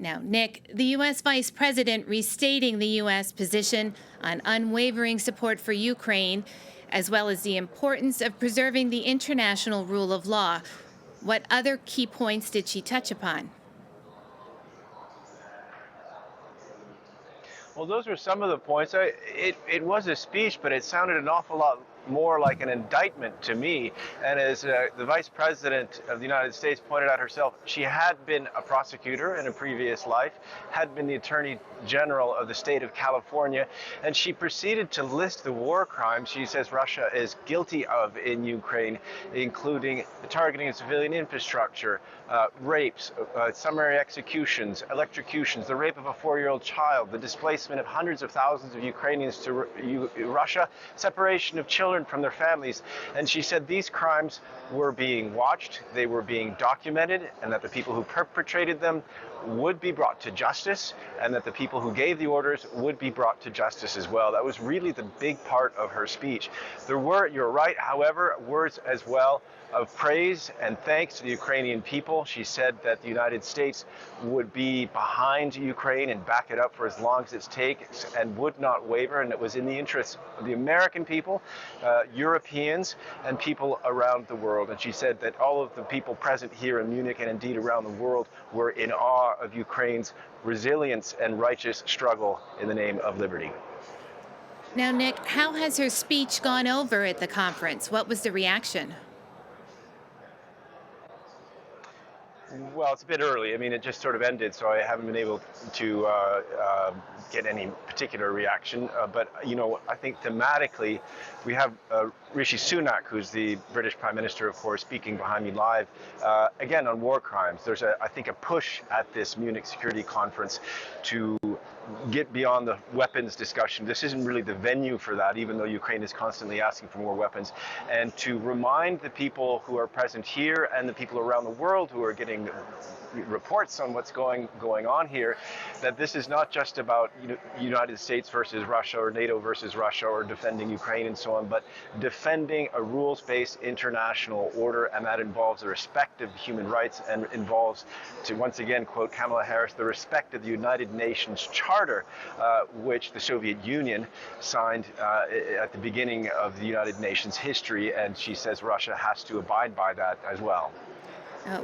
Now, Nick, the U.S. Vice President restating the U.S. position on unwavering support for Ukraine, as well as the importance of preserving the international rule of law. What other key points did she touch upon? Well, those were some of the points. It was a speech, but it sounded an awful lot more like an indictment to me. And as the Vice President of the United States pointed out herself, she had been a prosecutor in a previous life, had been the Attorney General of the state of California, and she proceeded to list the war crimes she says Russia is guilty of in Ukraine, including the targeting of civilian infrastructure, rapes, summary executions, electrocutions, the rape of a 4-year-old child, the displacement of hundreds of thousands of Ukrainians to Russia, separation of children from their families. And she said these crimes were being watched, they were being documented, and that the people who perpetrated them would be brought to justice, and that the people who gave the orders would be brought to justice as well. That was really the big part of her speech. There were, you're right, however, words as well of praise and thanks to the Ukrainian people. She said that the United States would be behind Ukraine and back it up for as long as it takes and would not waver, and it was in the interest of the American people, Europeans, and people around the world. And she said that all of the people present here in Munich and indeed around the world were in awe of Ukraine's resilience and righteous struggle in the name of liberty. Now, Nick, how has her speech gone over at the conference? What was the reaction? Well, it's a bit early. I mean, it just sort of ended, so I haven't been able to get any particular reaction. But, you know, I think thematically, we have Rishi Sunak, who's the British Prime Minister, of course, speaking behind me live, again, on war crimes. There's, I think, a push at this Munich Security Conference to get beyond the weapons discussion. This isn't really the venue for that, even though Ukraine is constantly asking for more weapons, and to remind the people who are present here and the people around the world who are getting reports on what's going on here, that this is not just about United States versus Russia or NATO versus Russia or defending Ukraine and so on, but defending a rules-based international order, and that involves the respect of human rights and involves, to once again quote Kamala Harris, the respect of the United Nations Charter, which the Soviet Union signed at the beginning of the United Nations history, and she says Russia has to abide by that as well.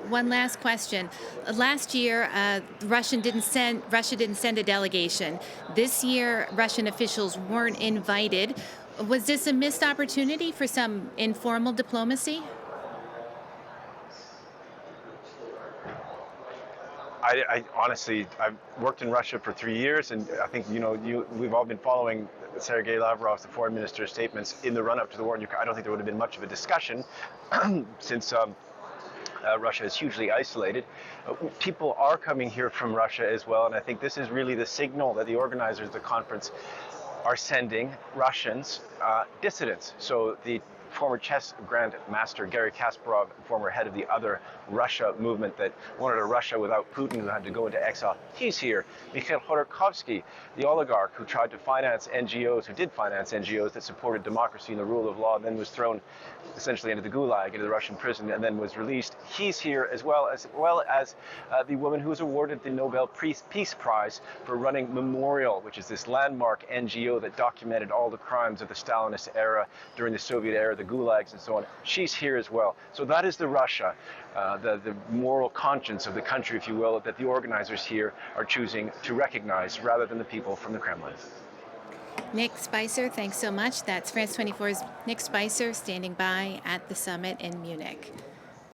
One last question. Last year, Russia didn't send a delegation. This year, Russian officials weren't invited. Was this a missed opportunity for some informal diplomacy? I honestly, I've worked in Russia for 3 years, and I think we've all been following Sergei Lavrov's, the foreign minister's statements in the run-up to the war in Ukraine. I don't think there would have been much of a discussion since Russia is hugely isolated. People are coming here from Russia as well, and I think this is really the signal that the organizers of the conference are sending Russians, dissidents. So the former chess grandmaster Garry Kasparov, former head of the Other Russia movement that wanted a Russia without Putin, who had to go into exile, he's here. Mikhail Khodorkovsky, the oligarch who tried to finance NGOs, who did finance NGOs that supported democracy and the rule of law, and then was thrown essentially into the gulag, into the Russian prison, and then was released. He's here, as well as the woman who was awarded the Nobel Peace Prize for running Memorial, which is this landmark NGO that documented all the crimes of the Stalinist era during the Soviet era, the gulags and so on. She's here as well. So that is the Russia, the moral conscience of the country, if you will, that the organizers here are choosing to recognize rather than the people from the Kremlin. Nick SPICER, thanks so much. That's France 24's Nick SPICER standing by at the summit in Munich.